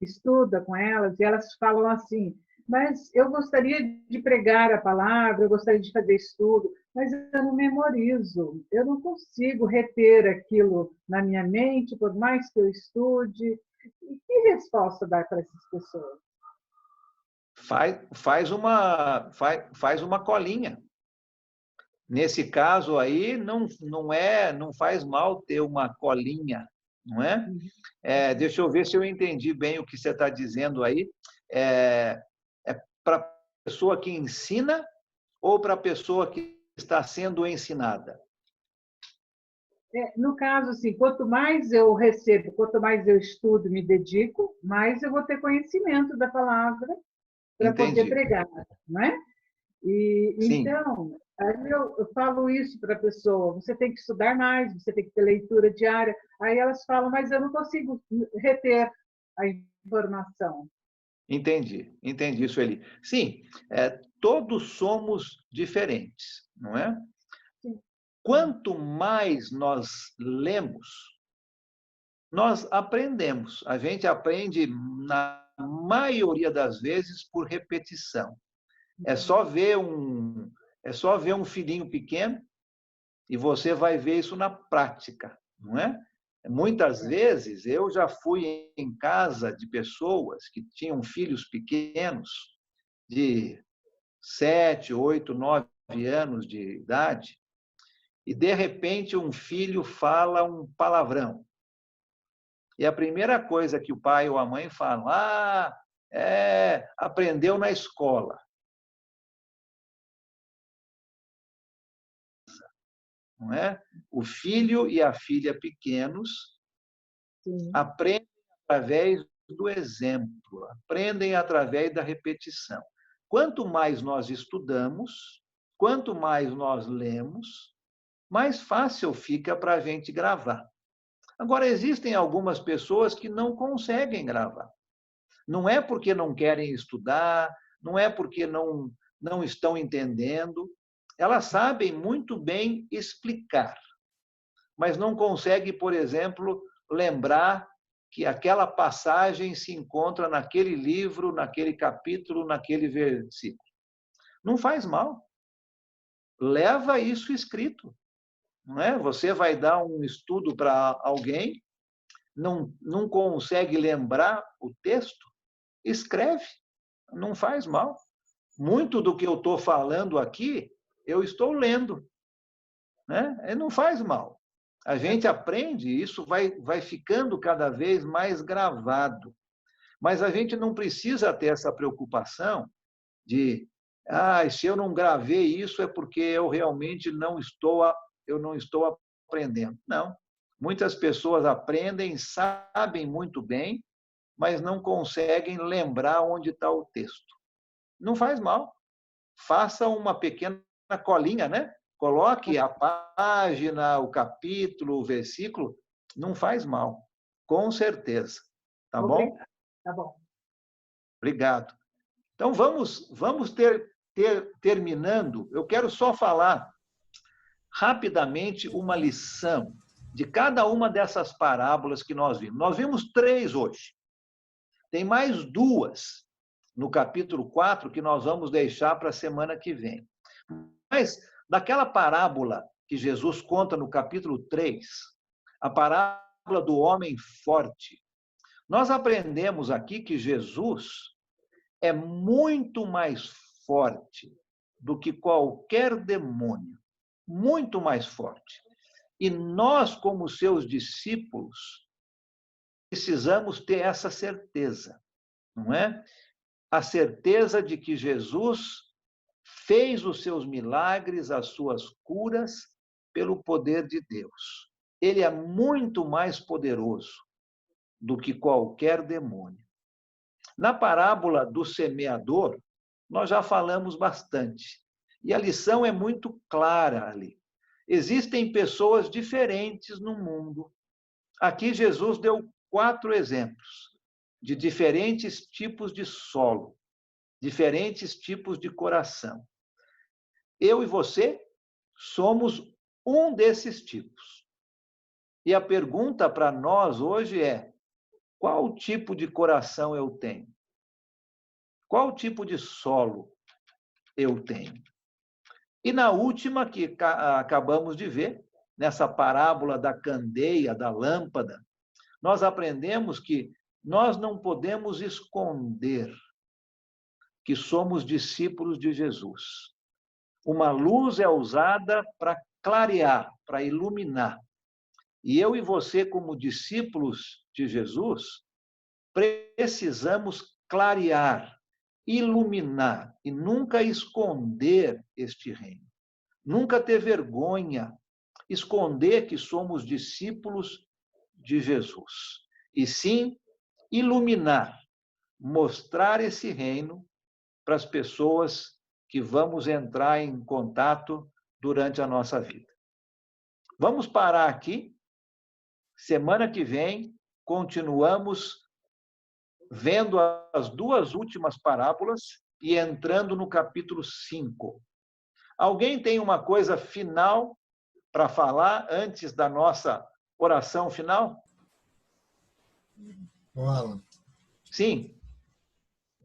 Speaker 9: estuda com elas e elas falam assim, mas eu gostaria de pregar a palavra, eu gostaria de fazer estudo, mas eu não memorizo, eu não consigo reter aquilo na minha mente, por mais que eu estude. E que resposta dar para essas pessoas?
Speaker 1: Faz uma colinha. Nesse caso aí, não faz mal ter uma colinha, não é? Deixa eu ver se eu entendi bem o que você está dizendo aí. É para a pessoa que ensina ou para a pessoa que está sendo ensinada?
Speaker 9: No caso, assim, quanto mais eu recebo, quanto mais eu estudo, me dedico, mais eu vou ter conhecimento da palavra para poder pregar, não é? E então, aí eu falo isso para a pessoa, você tem que estudar mais, você tem que ter leitura diária. Aí elas falam, mas eu não consigo reter a informação.
Speaker 1: Entendi, Sueli. Sim, todos somos diferentes, não é?
Speaker 9: Sim.
Speaker 1: Quanto mais nós lemos, nós aprendemos. A gente aprende, na maioria das vezes, por repetição. É só ver um filhinho pequeno e você vai ver isso na prática, não é? Muitas vezes eu já fui em casa de pessoas que tinham filhos pequenos, de 7, 8, 9 anos de idade, e de repente um filho fala um palavrão. E a primeira coisa que o pai ou a mãe falam, aprendeu na escola. Não é? O filho e a filha pequenos aprendem através do exemplo, aprendem através da repetição. Quanto mais nós estudamos, quanto mais nós lemos, mais fácil fica para a gente gravar. Agora, existem algumas pessoas que não conseguem gravar. Não é porque não querem estudar, não é porque não estão entendendo. Elas sabem muito bem explicar, mas não conseguem, por exemplo, lembrar que aquela passagem se encontra naquele livro, naquele capítulo, naquele versículo. Não faz mal. Leva isso escrito. Não é? Você vai dar um estudo para alguém, não consegue lembrar o texto, escreve. Não faz mal. Muito do que eu estou falando aqui, eu estou lendo. Né? Não faz mal. A gente aprende, isso vai ficando cada vez mais gravado. Mas a gente não precisa ter essa preocupação de, se eu não gravei isso é porque eu realmente não estou aprendendo. Não. Muitas pessoas aprendem, sabem muito bem, mas não conseguem lembrar onde está o texto. Não faz mal. Faça uma pequena colinha, né? Coloque a página, o capítulo, o versículo, não faz mal, com certeza. Tá bom?
Speaker 9: Tá bom.
Speaker 1: Obrigado. Então, vamos terminando. Eu quero só falar rapidamente uma lição de cada uma dessas parábolas que nós vimos. Nós vimos 3 hoje. Tem mais 2 no capítulo 4 que nós vamos deixar para a semana que vem. Mas daquela parábola que Jesus conta no capítulo 3, a parábola do homem forte, nós aprendemos aqui que Jesus é muito mais forte do que qualquer demônio, muito mais forte. E nós, como seus discípulos, precisamos ter essa certeza, não é? A certeza de que Jesus fez os seus milagres, as suas curas, pelo poder de Deus. Ele é muito mais poderoso do que qualquer demônio. Na parábola do semeador, nós já falamos bastante. E a lição é muito clara ali. Existem pessoas diferentes no mundo. Aqui Jesus deu 4 exemplos de diferentes tipos de solo, diferentes tipos de coração. Eu e você somos um desses tipos. E a pergunta para nós hoje é: qual tipo de coração eu tenho? Qual tipo de solo eu tenho? E na última que acabamos de ver, nessa parábola da candeia, da lâmpada, nós aprendemos que nós não podemos esconder que somos discípulos de Jesus. Uma luz é usada para clarear, para iluminar. E eu e você, como discípulos de Jesus, precisamos clarear, iluminar e nunca esconder este reino. Nunca ter vergonha esconder que somos discípulos de Jesus, e sim iluminar, mostrar esse reino para as pessoas que vamos entrar em contato durante a nossa vida. Vamos parar aqui. Semana que vem, continuamos vendo as duas últimas parábolas e entrando no capítulo 5. Alguém tem uma coisa final para falar antes da nossa oração final?
Speaker 6: Alan,
Speaker 1: Sim.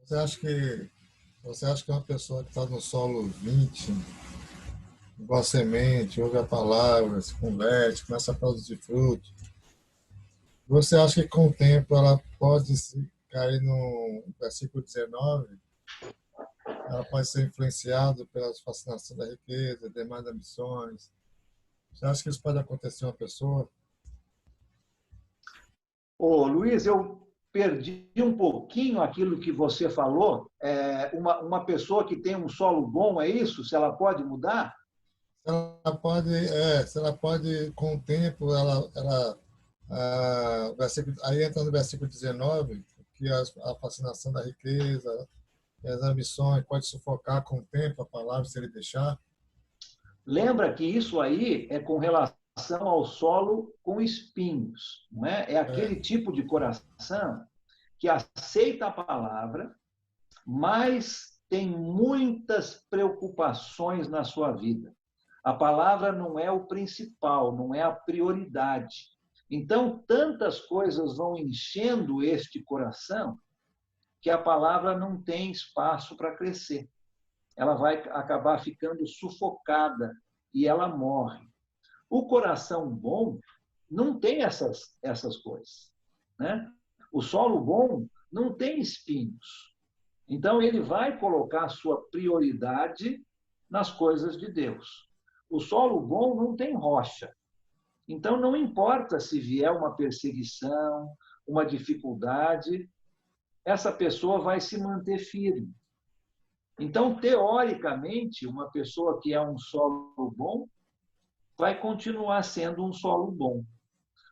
Speaker 6: Você acha que uma pessoa que está no solo 20, igual semente, ouve a palavra, se converte, começa a produzir fruto, você acha que com o tempo ela pode cair no versículo 19? Ela pode ser influenciada pela fascinação da riqueza, demais ambições. Você acha que isso pode acontecer a uma pessoa?
Speaker 1: Ô, Luiz, eu perdi um pouquinho aquilo que você falou. Uma pessoa que tem um solo bom, é isso? Se ela pode mudar?
Speaker 6: Se ela pode com o tempo, aí entra no versículo 19, que a fascinação da riqueza, as ambições, pode sufocar com o tempo a palavra, se ele deixar.
Speaker 1: Lembra que isso aí é com relação ao solo com espinhos, não é? É aquele tipo de coração que aceita a palavra, mas tem muitas preocupações na sua vida. A palavra não é o principal, não é a prioridade. Então, tantas coisas vão enchendo este coração que a palavra não tem espaço para crescer. Ela vai acabar ficando sufocada e ela morre. O coração bom não tem essas coisas, né? O solo bom não tem espinhos. Então, ele vai colocar a sua prioridade nas coisas de Deus. O solo bom não tem rocha. Então, não importa se vier uma perseguição, uma dificuldade, essa pessoa vai se manter firme. Então, teoricamente, uma pessoa que é um solo bom vai continuar sendo um solo bom.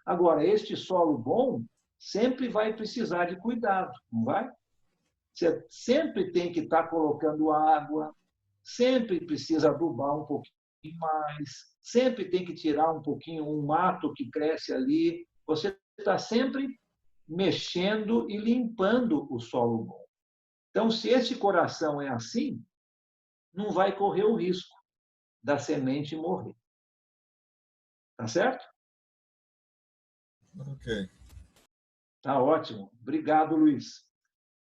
Speaker 1: Agora, este solo bom sempre vai precisar de cuidado, não vai? Você sempre tem que estar colocando água, sempre precisa adubar um pouquinho mais, sempre tem que tirar um pouquinho um mato que cresce ali. Você está sempre mexendo e limpando o solo bom. Então, se esse coração é assim, não vai correr o risco da semente morrer. Tá certo?
Speaker 6: Ok.
Speaker 1: Tá ótimo. Obrigado, Luiz.